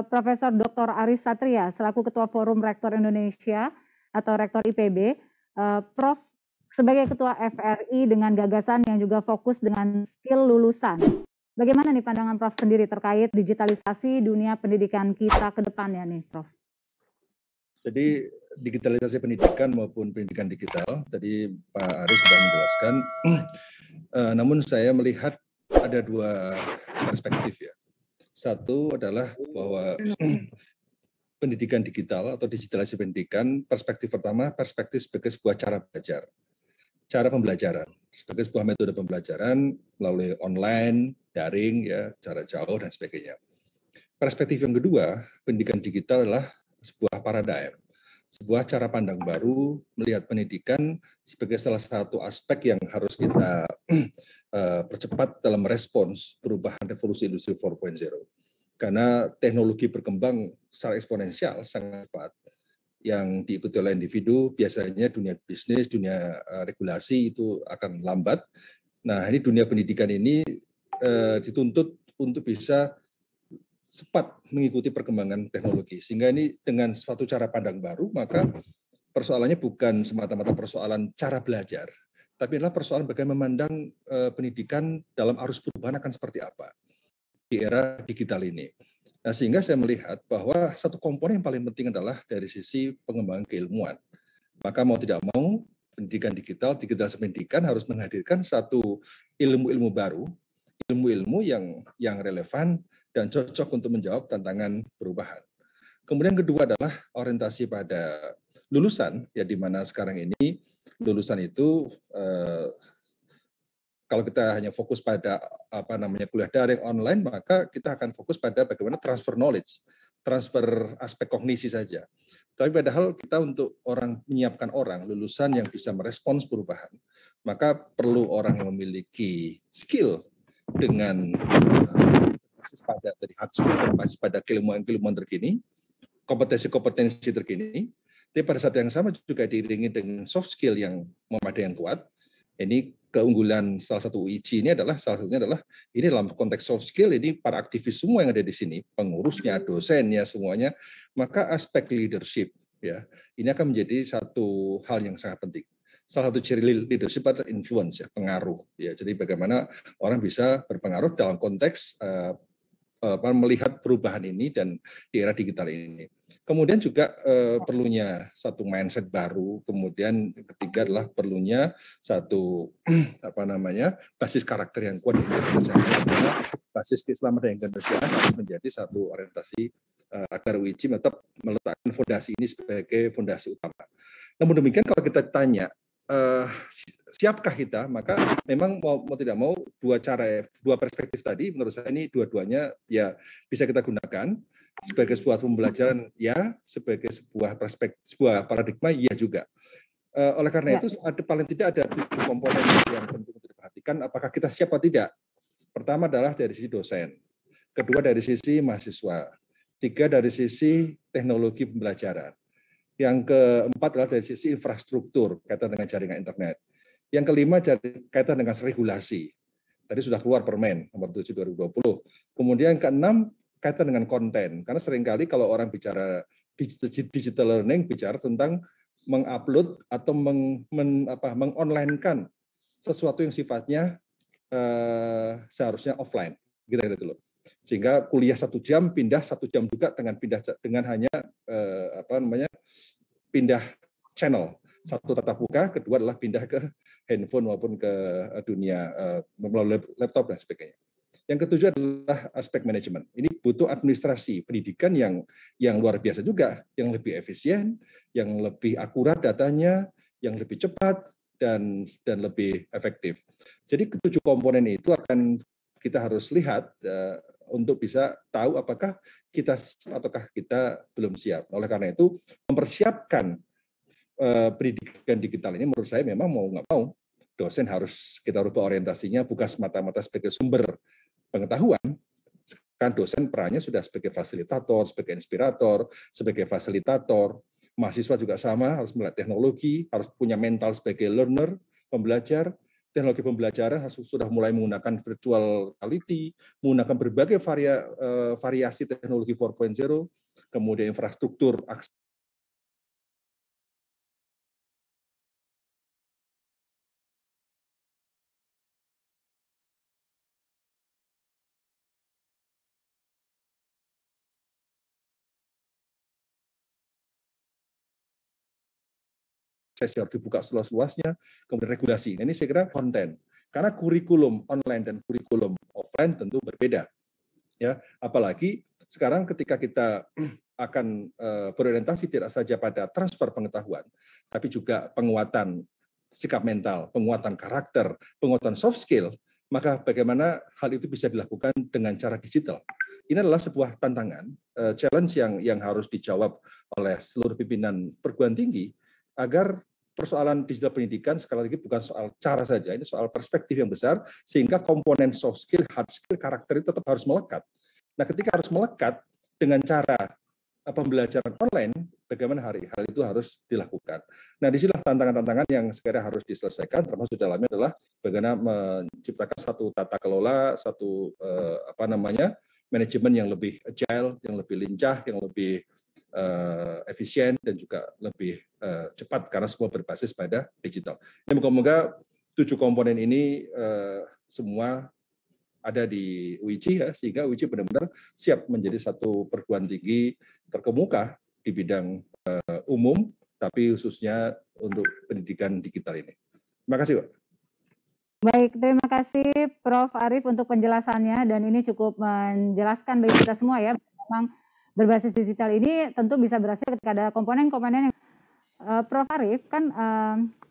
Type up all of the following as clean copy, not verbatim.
Profesor Dr. Aris Satria selaku Ketua Forum Rektor Indonesia atau Rektor IPB. Prof, sebagai Ketua FRI dengan gagasan yang juga fokus dengan skill lulusan, bagaimana nih pandangan Prof sendiri terkait digitalisasi dunia pendidikan kita ke depannya nih, Prof? Jadi digitalisasi pendidikan maupun pendidikan digital, tadi Pak Aris sudah menjelaskan, namun saya melihat ada dua perspektif ya. Satu adalah bahwa pendidikan digital atau digitalisasi pendidikan, perspektif pertama, perspektif sebagai sebuah cara belajar. Cara pembelajaran, sebagai sebuah metode pembelajaran melalui online, daring, ya, cara jauh, dan sebagainya. Perspektif yang kedua, pendidikan digital adalah sebuah paradigm, sebuah cara pandang baru melihat pendidikan sebagai salah satu aspek yang harus kita percepat dalam merespons perubahan revolusi industri 4.0. Karena teknologi berkembang secara eksponensial, sangat cepat, yang diikuti oleh individu, biasanya dunia bisnis, dunia regulasi itu akan lambat. Nah, ini dunia pendidikan ini dituntut untuk bisa cepat mengikuti perkembangan teknologi. Sehingga ini dengan suatu cara pandang baru, maka persoalannya bukan semata-mata persoalan cara belajar, tapi adalah persoalan bagaimana memandang pendidikan dalam arus perubahan akan seperti apa di era digital ini. Nah, sehingga saya melihat bahwa satu komponen yang paling penting adalah dari sisi pengembangan keilmuan. Maka mau tidak mau, pendidikan digital, digitalisasi pendidikan harus menghadirkan satu ilmu-ilmu baru, ilmu-ilmu yang relevan dan cocok untuk menjawab tantangan perubahan. Kemudian kedua adalah orientasi pada lulusan, ya, di mana sekarang ini lulusan itu kalau kita hanya fokus pada kuliah daring online, maka kita akan fokus pada bagaimana transfer knowledge, transfer aspek kognisi saja. Tapi padahal kita untuk menyiapkan orang lulusan yang bisa merespons perubahan, maka perlu orang yang memiliki skill dengan basis pada dari hard skill, basis pada keilmuan terkini, kompetensi terkini. Tapi pada saat yang sama juga diiringi dengan soft skill yang memadai yang kuat. Ini keunggulan salah satu UIC ini adalah ini dalam konteks soft skill ini para aktivis semua yang ada di sini, pengurusnya, dosennya, semuanya, maka aspek leadership ya ini akan menjadi satu hal yang sangat penting. Salah satu ciri leadership adalah influence ya, pengaruh ya. Jadi bagaimana orang bisa berpengaruh dalam konteks melihat perubahan ini dan di era digital ini. Kemudian juga perlunya satu mindset baru. Kemudian ketiga adalah perlunya satu basis karakter yang kuat, basis keselamatan yang kemanusiaan harus menjadi satu orientasi agar UIC tetap meletakkan fondasi ini sebagai fondasi utama. Namun demikian kalau kita tanya siapkah kita, maka memang mau tidak mau dua perspektif tadi menurut saya ini dua-duanya ya bisa kita gunakan sebagai sebuah pembelajaran ya, sebagai sebuah paradigma ya juga. Oleh karena itu paling tidak ada 7 komponen yang penting untuk diperhatikan, apakah kita siap atau tidak. Pertama adalah dari sisi dosen, kedua dari sisi mahasiswa, tiga dari sisi teknologi pembelajaran. Yang keempat adalah dari sisi infrastruktur kaitan dengan jaringan internet. Yang kelima kaitan dengan regulasi. Tadi sudah keluar Permen nomor 7 2020. Kemudian yang keenam kaitan dengan konten. Karena seringkali kalau orang bicara digital learning bicara tentang mengupload atau mengonlinekan sesuatu yang sifatnya seharusnya offline. Gitu loh. Sehingga kuliah 1 jam pindah 1 jam juga dengan hanya pindah channel. Satu tatap muka, kedua adalah pindah ke handphone maupun ke dunia melalui laptop dan sebagainya. Yang ketujuh adalah aspek manajemen. Ini butuh administrasi pendidikan yang luar biasa juga, yang lebih efisien, yang lebih akurat datanya, yang lebih cepat dan lebih efektif. Jadi ketujuh komponen itu akan kita harus lihat untuk bisa tahu apakah kita siap ataukah kita belum siap. Oleh karena itu, mempersiapkan pendidikan digital ini menurut saya memang mau nggak mau, dosen harus kita rubah orientasinya bukan semata-mata sebagai sumber pengetahuan. Kan dosen perannya sudah sebagai fasilitator, sebagai inspirator, sebagai fasilitator. Mahasiswa juga sama, harus melihat teknologi, harus punya mental sebagai learner, pembelajar, teknologi pembelajaran sudah mulai menggunakan virtual reality, menggunakan berbagai variasi teknologi 4.0, kemudian infrastruktur akses yang dibuka seluas-luasnya, kemudian regulasi. Ini saya kira konten. Karena kurikulum online dan kurikulum offline tentu berbeda. Ya, apalagi sekarang ketika kita akan berorientasi tidak saja pada transfer pengetahuan, tapi juga penguatan sikap mental, penguatan karakter, penguatan soft skill, maka bagaimana hal itu bisa dilakukan dengan cara digital. Ini adalah sebuah tantangan, challenge yang harus dijawab oleh seluruh pimpinan perguruan tinggi agar persoalan digital pendidikan sekali lagi bukan soal cara saja, ini soal perspektif yang besar, sehingga komponen soft skill, hard skill, karakter itu tetap harus melekat. Nah, ketika harus melekat dengan cara pembelajaran online, bagaimana hal itu harus dilakukan. Nah, disinilah tantangan-tantangan yang sekarang harus diselesaikan, termasuk dalamnya adalah bagaimana menciptakan satu tata kelola, satu manajemen yang lebih agile, yang lebih lincah, yang lebih efisien dan juga lebih cepat karena semua berbasis pada digital. Ini moga-moga 7 komponen ini semua ada di UIC ya, sehingga UIC benar-benar siap menjadi satu perguruan tinggi terkemuka di bidang umum, tapi khususnya untuk pendidikan digital ini. Terima kasih, Pak. Baik, terima kasih Prof. Arief untuk penjelasannya, dan ini cukup menjelaskan bagi kita semua ya, memang berbasis digital ini tentu bisa berhasil ketika ada komponen-komponen yang Prof. Arief kan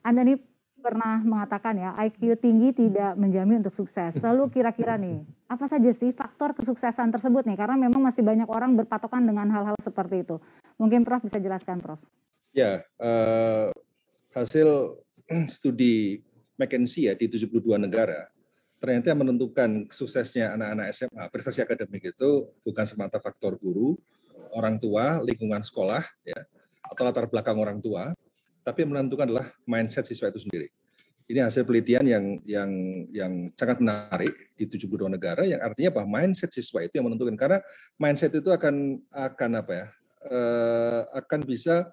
Anda nih pernah mengatakan ya, IQ tinggi tidak menjamin untuk sukses. Lalu kira-kira nih, apa saja sih faktor kesuksesan tersebut nih? Karena memang masih banyak orang berpatokan dengan hal-hal seperti itu. Mungkin Prof bisa jelaskan, Prof. Ya, hasil studi McKinsey ya di 72 negara, ternyata yang menentukan suksesnya anak-anak SMA, prestasi akademik itu bukan semata faktor guru, orang tua, lingkungan sekolah, ya, atau latar belakang orang tua, tapi yang menentukan adalah mindset siswa itu sendiri. Ini hasil penelitian yang sangat menarik di 72 negara, yang artinya bahwa mindset siswa itu yang menentukan, karena mindset itu akan bisa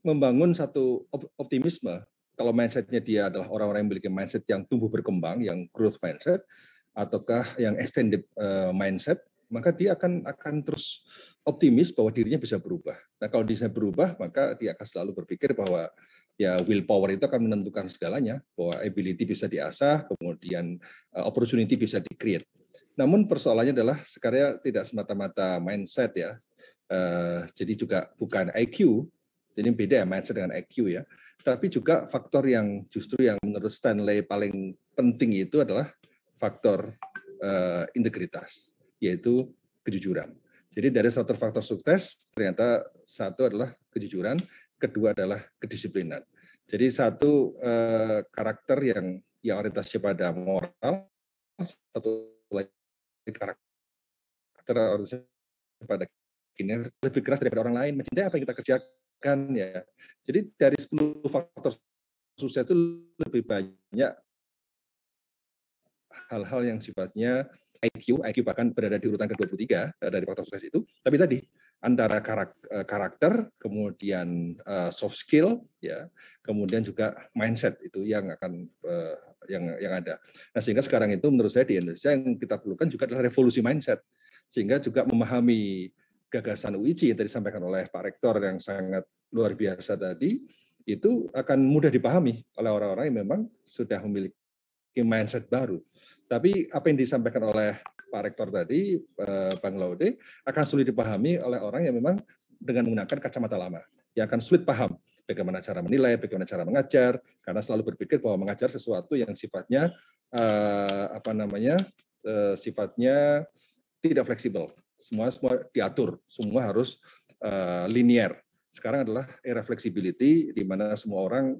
membangun satu optimisme. Kalau mindsetnya dia adalah orang-orang yang memiliki mindset yang tumbuh berkembang, yang growth mindset, ataukah yang extended mindset, maka dia akan terus optimis bahwa dirinya bisa berubah. Nah, kalau dia bisa berubah, maka dia akan selalu berpikir bahwa ya willpower itu akan menentukan segalanya, bahwa ability bisa diasah, kemudian opportunity bisa di-create. Namun persoalannya adalah sekarang tidak semata-mata mindset ya, jadi juga bukan IQ, jadi beda ya mindset dengan IQ ya, tapi juga faktor yang justru yang menurut Stanley paling penting itu adalah faktor integritas, yaitu kejujuran. Jadi dari satu faktor sukses, ternyata satu adalah kejujuran, kedua adalah kedisiplinan. Jadi satu karakter yang orientasi pada moral, satu lagi karakter orientasi pada kinerja, lebih keras daripada orang lain, mencintai apa yang kita kerjakan ya. Jadi dari 10 faktor sukses itu lebih banyak hal-hal yang sifatnya IQ bahkan berada di urutan ke-23 dari faktor sukses itu. Tapi tadi antara karakter, kemudian soft skill, ya, kemudian juga mindset itu yang akan yang ada. Nah, sehingga sekarang itu menurut saya di Indonesia yang kita perlukan juga adalah revolusi mindset, sehingga juga memahami gagasan UIC yang tadi disampaikan oleh Pak Rektor yang sangat luar biasa tadi, itu akan mudah dipahami oleh orang-orang yang memang sudah memiliki mindset baru. Tapi apa yang disampaikan oleh Pak Rektor tadi, Bang Laude, akan sulit dipahami oleh orang yang memang dengan menggunakan kacamata lama, yang akan sulit paham bagaimana cara menilai, bagaimana cara mengajar, karena selalu berpikir bahwa mengajar sesuatu yang sifatnya sifatnya tidak fleksibel, semua diatur, semua harus linear. Sekarang adalah era flexibility, di mana semua orang,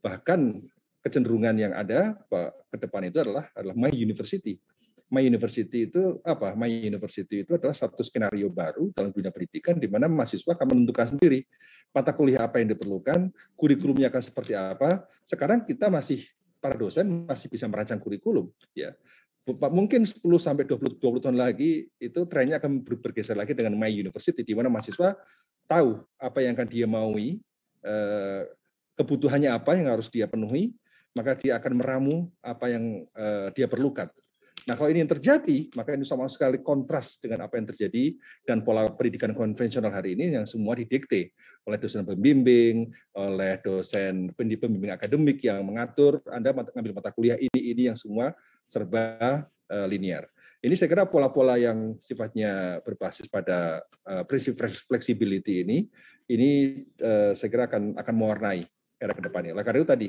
bahkan kecenderungan yang ada ke depan itu adalah My University. My University itu apa? My University itu adalah satu skenario baru dalam dunia pendidikan di mana mahasiswa akan menentukan sendiri mata kuliah apa yang diperlukan, kurikulumnya akan seperti apa. Sekarang kita masih para dosen masih bisa merancang kurikulum, ya. Mungkin 10 sampai 20 tahun lagi itu trennya akan bergeser lagi dengan My University, di mana mahasiswa tahu apa yang akan dia maui, kebutuhannya apa yang harus dia penuhi, maka dia akan meramu apa yang dia perlukan. Nah, kalau ini yang terjadi, maka ini sama sekali kontras dengan apa yang terjadi dan pola pendidikan konvensional hari ini yang semua didikte oleh dosen pembimbing, oleh dosen pembimbing akademik yang mengatur Anda mengambil mata kuliah ini yang semua serba linear. Ini saya kira pola-pola yang sifatnya berbasis pada prinsip flexibility ini saya kira akan mewarnai era ke depannya. Oleh karena itu tadi,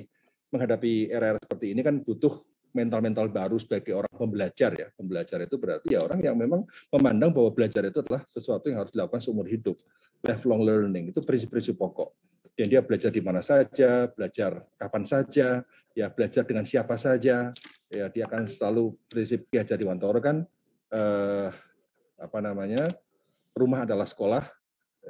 menghadapi era-era seperti ini kan butuh mental-mental baru sebagai orang pembelajar ya. Pembelajar itu berarti ya orang yang memang memandang bahwa belajar itu adalah sesuatu yang harus dilakukan seumur hidup. Lifelong learning itu prinsip-prinsip pokok. Dan dia belajar di mana saja, belajar kapan saja, ya belajar dengan siapa saja. Ya dia akan selalu prinsip Ki Hajar Dewantara kan rumah adalah sekolah,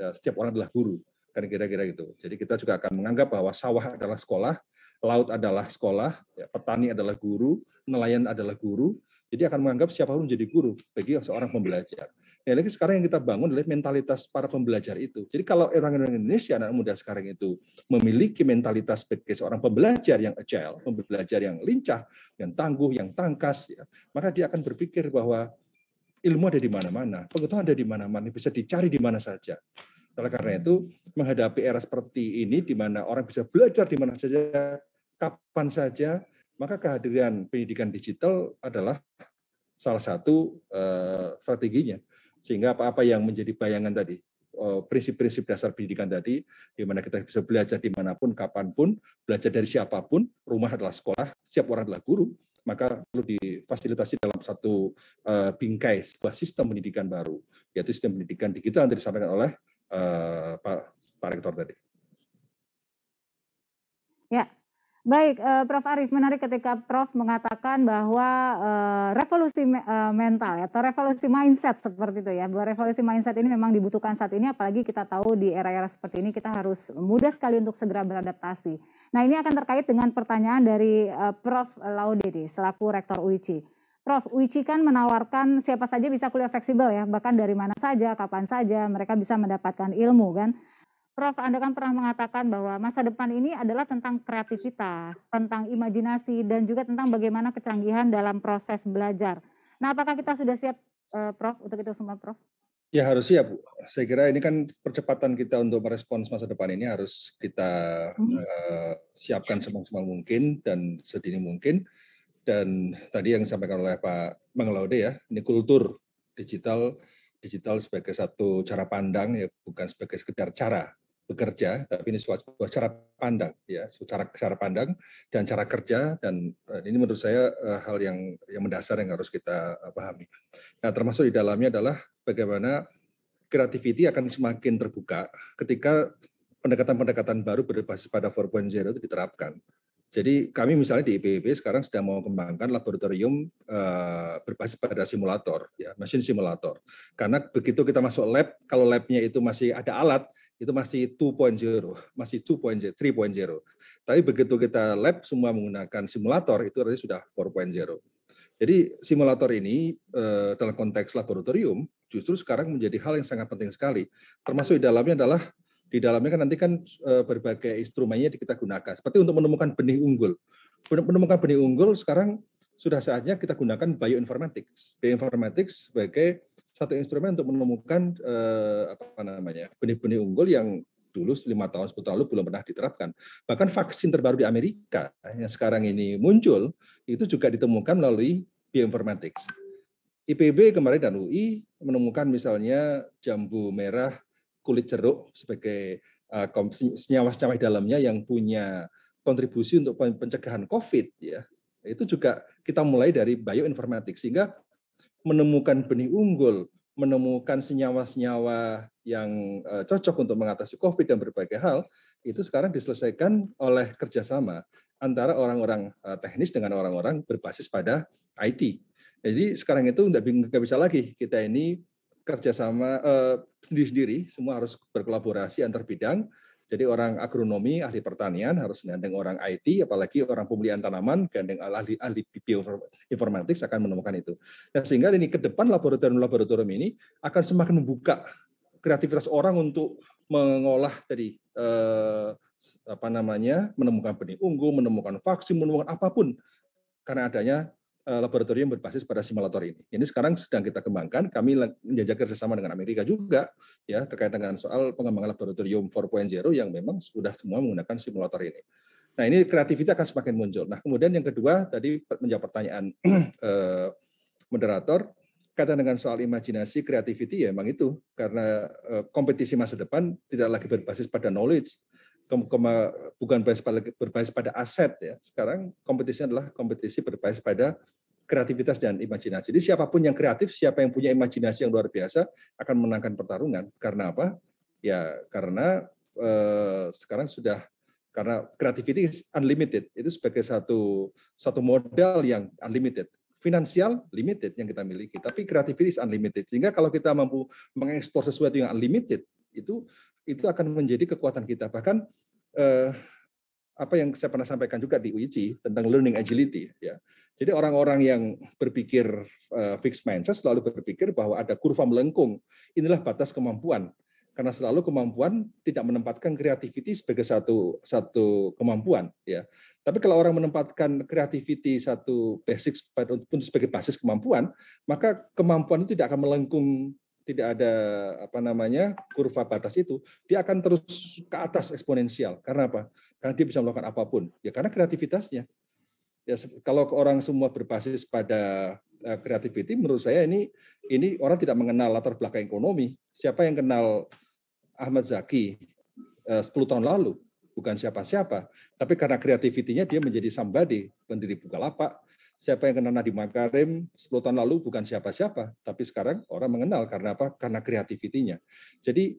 ya, setiap orang adalah guru. Kan kira-kira gitu. Jadi kita juga akan menganggap bahwa sawah adalah sekolah, laut adalah sekolah, ya, petani adalah guru, nelayan adalah guru. Jadi akan menganggap siapapun menjadi guru bagi seorang pembelajar. Ya, lagi sekarang yang kita bangun adalah mentalitas para pembelajar itu. Jadi kalau orang-orang Indonesia, anak muda sekarang itu memiliki mentalitas sebagai seorang pembelajar yang agile, pembelajar yang lincah, yang tangguh, yang tangkas, ya, maka dia akan berpikir bahwa ilmu ada di mana-mana, pengetahuan ada di mana-mana, bisa dicari di mana saja. Oleh karena itu, menghadapi era seperti ini, di mana orang bisa belajar di mana saja, kapan saja, maka kehadiran pendidikan digital adalah salah satu strateginya. Sehingga apa-apa yang menjadi bayangan tadi, prinsip-prinsip dasar pendidikan tadi, di mana kita bisa belajar dimanapun, kapanpun, belajar dari siapapun, rumah adalah sekolah, setiap orang adalah guru, maka perlu difasilitasi dalam satu bingkai sebuah sistem pendidikan baru, yaitu sistem pendidikan digital yang disampaikan oleh Pak Rektor tadi. Ya, baik, Prof. Arief, menarik ketika Prof mengatakan bahwa revolusi mental atau revolusi mindset seperti itu ya, bahwa revolusi mindset ini memang dibutuhkan saat ini, apalagi kita tahu di era-era seperti ini kita harus mudah sekali untuk segera beradaptasi. Nah, ini akan terkait dengan pertanyaan dari Prof. Laude selaku Rektor UICI. Prof, UICI kan menawarkan siapa saja bisa kuliah fleksibel ya, bahkan dari mana saja, kapan saja mereka bisa mendapatkan ilmu kan. Prof, Anda kan pernah mengatakan bahwa masa depan ini adalah tentang kreativitas, tentang imajinasi, dan juga tentang bagaimana kecanggihan dalam proses belajar. Nah, apakah kita sudah siap, Prof, untuk itu semua, Prof? Ya harus siap, Bu. Saya kira ini kan percepatan kita untuk merespons masa depan ini harus kita siapkan semaksimal mungkin dan sedini mungkin. Dan tadi yang disampaikan oleh Pak Bang Laude ya, ini kultur digital sebagai satu cara pandang ya, bukan sebagai sekedar cara bekerja, tapi ini suatu cara pandang ya, cara pandang dan cara kerja, dan ini menurut saya hal yang mendasar yang harus kita pahami. Nah, termasuk di dalamnya adalah bagaimana creativity akan semakin terbuka ketika pendekatan-pendekatan baru berbasis pada 4.0 itu diterapkan. Jadi kami misalnya di IPB sekarang sedang mau mengembangkan laboratorium berbasis pada simulator, ya, mesin simulator. Karena begitu kita masuk lab, kalau labnya itu masih ada alat, itu masih 2.0, masih 2.0, 3.0. Tapi begitu kita lab semua menggunakan simulator, itu artinya sudah 4.0. Jadi simulator ini dalam konteks laboratorium justru sekarang menjadi hal yang sangat penting sekali. Termasuk di dalamnya kan nanti kan berbagai instrumennya kita gunakan. Seperti untuk menemukan benih unggul. Menemukan benih unggul sekarang sudah saatnya kita gunakan bioinformatics. Bioinformatics sebagai satu instrumen untuk menemukan benih-benih unggul yang dulu 5 tahun 10 tahun lalu belum pernah diterapkan. Bahkan vaksin terbaru di Amerika yang sekarang ini muncul itu juga ditemukan melalui bioinformatics. IPB kemarin dan UI menemukan misalnya jambu merah kulit jeruk sebagai senyawa-senyawa di dalamnya yang punya kontribusi untuk pencegahan COVID ya. Itu juga kita mulai dari bioinformatics sehingga menemukan benih unggul, menemukan senyawa-senyawa yang cocok untuk mengatasi COVID dan berbagai hal, itu sekarang diselesaikan oleh kerjasama antara orang-orang teknis dengan orang-orang berbasis pada IT. Jadi sekarang itu nggak bisa lagi kita ini kerjasama sendiri-sendiri, semua harus berkolaborasi antar bidang, Jadi orang agronomi, ahli pertanian harus gandeng orang IT, apalagi orang pemulihan tanaman, gandeng ahli bioinformatics akan menemukan itu. Nah, sehingga ini ke depan laboratorium ini akan semakin membuka kreativitas orang untuk mengolah tadi menemukan benih unggul, menemukan vaksin, menemukan apapun karena adanya laboratorium berbasis pada simulator ini. Ini sekarang sedang kita kembangkan. Kami menjajaki kerjasama dengan Amerika juga, ya terkait dengan soal pengembangan laboratorium 4.0 yang memang sudah semua menggunakan simulator ini. Nah, ini kreativitas akan semakin muncul. Nah, kemudian yang kedua tadi menjawab pertanyaan moderator kaitan dengan soal imajinasi, creativity, ya memang itu karena kompetisi masa depan tidak lagi berbasis pada knowledge, bukan berbasis pada aset ya. Sekarang kompetisinya adalah kompetisi berbasis pada kreativitas dan imajinasi. Jadi siapapun yang kreatif, siapa yang punya imajinasi yang luar biasa akan menangkan pertarungan. Karena apa? Ya karena sekarang sudah karena creativity is unlimited. Itu sebagai satu modal yang unlimited. Finansial limited yang kita miliki, tapi creativity is unlimited. Sehingga kalau kita mampu mengekspor sesuatu yang unlimited, itu akan menjadi kekuatan kita. Bahkan apa yang saya pernah sampaikan juga di UIC tentang learning agility, ya. Jadi orang-orang yang berpikir fixed mindset selalu berpikir bahwa ada kurva melengkung. Inilah batas kemampuan. Karena selalu kemampuan tidak menempatkan creativity sebagai satu kemampuan, ya. Tapi kalau orang menempatkan creativity satu basic sebagai basis kemampuan, maka kemampuan itu tidak akan melengkung, tidak ada kurva batas itu, dia akan terus ke atas eksponensial. Karena apa? Karena dia bisa melakukan apapun. Ya karena kreativitasnya. Ya kalau orang semua berbasis pada creativity, menurut saya ini orang tidak mengenal latar belakang ekonomi. Siapa yang kenal Ahmad Zaki 10 tahun lalu? Bukan siapa-siapa, tapi karena kreativitinya dia menjadi somebody, pendiri Bukalapak. Siapa yang kenal Nadiem Makarim 10 tahun lalu bukan siapa-siapa, tapi sekarang orang mengenal karena apa? Karena kreativitinya. Jadi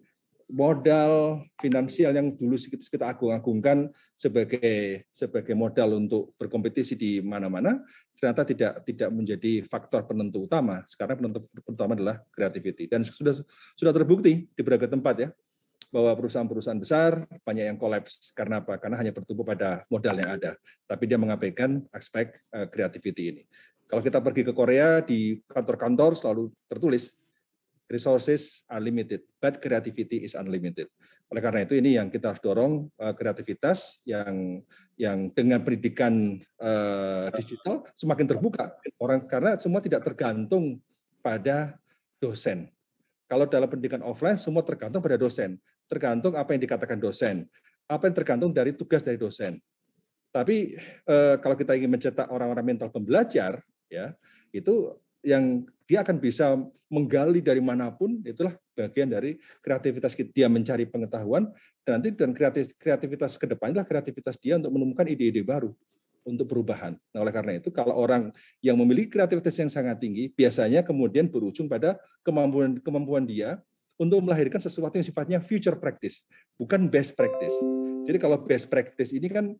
modal finansial yang dulu kita agung-agungkan sebagai modal untuk berkompetisi di mana-mana, ternyata tidak menjadi faktor penentu utama. Sekarang penentu utama adalah creativity, dan sudah terbukti di berbagai tempat ya, bahwa perusahaan-perusahaan besar banyak yang kolaps. Karena apa? Karena hanya bertumpu pada modal yang ada. Tapi dia mengabaikan aspek creativity ini. Kalau kita pergi ke Korea, di kantor-kantor selalu tertulis, resources are limited, but creativity is unlimited. Oleh karena itu ini yang kita harus dorong, kreativitas yang dengan pendidikan digital semakin terbuka. Karena semua tidak tergantung pada dosen. Kalau dalam pendidikan offline, semua tergantung pada dosen. Tergantung apa yang dikatakan dosen. Apa yang tergantung dari tugas dari dosen. Tapi kalau kita ingin mencetak orang-orang mental pembelajar, ya itu yang dia akan bisa menggali dari manapun, itulah bagian dari kreativitas dia mencari pengetahuan, dan kreativitas ke depan adalah kreativitas dia untuk menemukan ide-ide baru untuk perubahan. Nah, oleh karena itu, kalau orang yang memiliki kreativitas yang sangat tinggi, biasanya kemudian berujung pada kemampuan dia untuk melahirkan sesuatu yang sifatnya future practice, bukan best practice. Jadi kalau best practice ini kan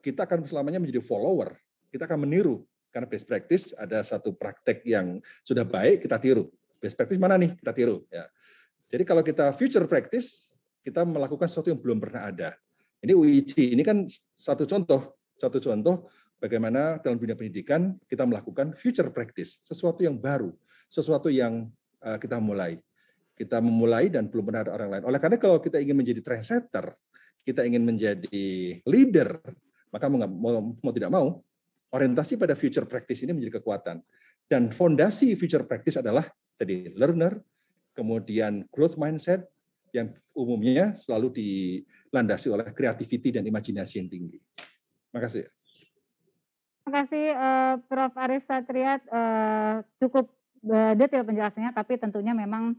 kita akan selamanya menjadi follower, kita akan meniru. Karena best practice ada satu praktek yang sudah baik, kita tiru. Best practice mana nih? Kita tiru. Ya. Jadi kalau kita future practice, kita melakukan sesuatu yang belum pernah ada. Ini UIC, ini kan satu contoh bagaimana dalam dunia pendidikan kita melakukan future practice, sesuatu yang baru, sesuatu yang kita mulai. Kita memulai dan belum pernah ada orang lain. Oleh karena kalau kita ingin menjadi trendsetter, kita ingin menjadi leader, maka mau tidak mau, orientasi pada future practice ini menjadi kekuatan. Dan fondasi future practice adalah tadi learner, kemudian growth mindset, yang umumnya selalu dilandasi oleh creativity dan imajinasi yang tinggi. Terima kasih. Terima kasih Prof. Arief Satria, cukup detail penjelasannya, tapi tentunya memang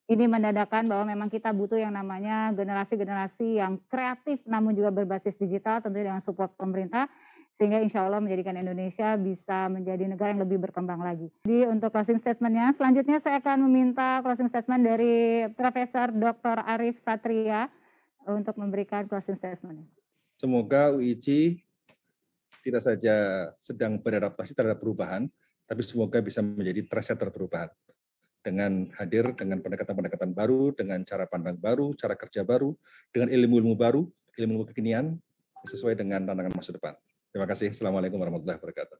ini mendadakan bahwa memang kita butuh yang namanya generasi-generasi yang kreatif namun juga berbasis digital, tentunya dengan support pemerintah, sehingga insya Allah menjadikan Indonesia bisa menjadi negara yang lebih berkembang lagi. Jadi untuk closing statement-nya, selanjutnya saya akan meminta closing statement dari Profesor Dr. Arief Satria untuk memberikan closing statement-nya. Semoga UIC tidak saja sedang beradaptasi terhadap perubahan, tapi semoga bisa menjadi trendsetter perubahan. dengan hadir dengan pendekatan-pendekatan baru, dengan cara pandang baru, cara kerja baru, dengan ilmu-ilmu baru, ilmu kekinian, sesuai dengan tantangan masa depan. Terima kasih. Assalamualaikum warahmatullahi wabarakatuh.